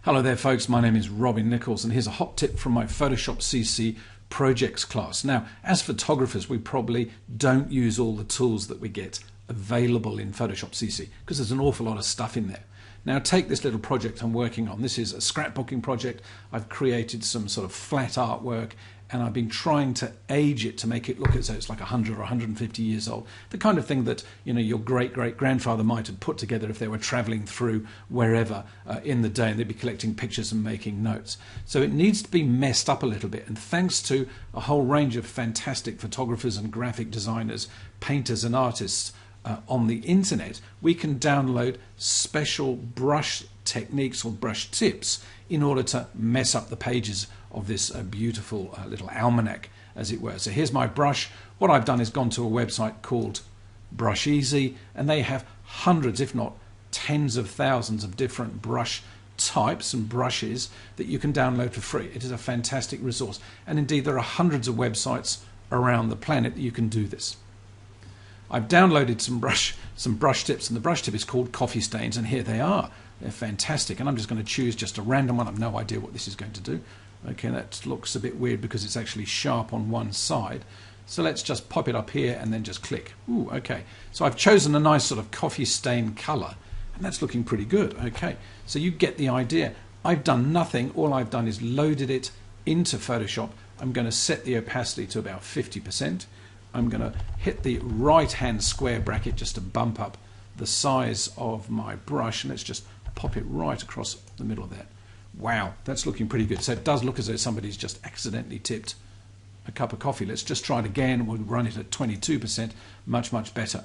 Hello there folks, my name is Robin Nichols and here's a hot tip from my Photoshop CC Projects class. Now, as photographers, we probably don't use all the tools that we get available in Photoshop CC because there's an awful lot of stuff in there. Now take this little project I'm working on. This is a scrapbooking project. I've created some sort of flat artwork and I've been trying to age it to make it look as though it's like 100 or 150 years old. The kind of thing that your great-great-grandfather might have put together if they were traveling through wherever in the day and they'd be collecting pictures and making notes. So it needs to be messed up a little bit, and thanks to a whole range of fantastic photographers and graphic designers, painters and artists on the internet, we can download special brush techniques or brush tips in order to mess up the pages of this beautiful little almanac, as it were. So here's my brush. What I've done is gone to a website called Brush Easy, and they have hundreds, if not tens of thousands of different brush types and brushes that you can download for free. It is a fantastic resource, and indeed there are hundreds of websites around the planet that you can do this. I've downloaded some brush tips, and the brush tip is called Coffee Stains, and here they are. They're fantastic, and I'm just going to choose just a random one. I've no idea what this is going to do. Okay, that looks a bit weird because it's actually sharp on one side. So let's just pop it up here and then just click. Ooh, okay. So I've chosen a nice sort of coffee stain color, and that's looking pretty good. Okay, so you get the idea. I've done nothing. All I've done is loaded it into Photoshop. I'm going to set the opacity to about 50%. I'm going to hit the right-hand square bracket just to bump up the size of my brush, and let's just pop it right across the middle of that. Wow, that's looking pretty good. So it does look as though somebody's just accidentally tipped a cup of coffee. Let's just try it again. We'll run it at 22%, much better.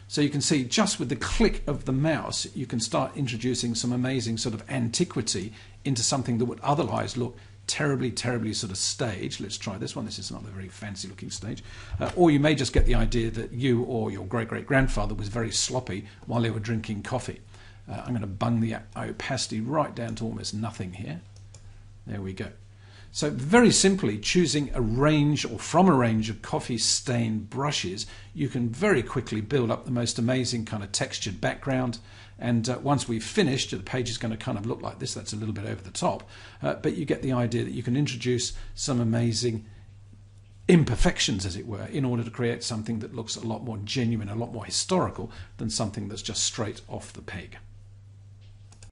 So you can see just with the click of the mouse, you can start introducing some amazing sort of antiquity into something that would otherwise look terribly sort of staged. Let's try this one. This is not a very fancy looking stage. Or you may just get the idea that you or your great-great-grandfather was very sloppy while they were drinking coffee. I'm going to bung the opacity right down to almost nothing here. There we go. So very simply, choosing a range or from a range of coffee stain brushes, you can very quickly build up the most amazing kind of textured background. And once we've finished, the page is going to kind of look like this. That's a little bit over the top. But you get the idea that you can introduce some amazing imperfections, as it were, in order to create something that looks a lot more genuine, a lot more historical than something that's just straight off the peg.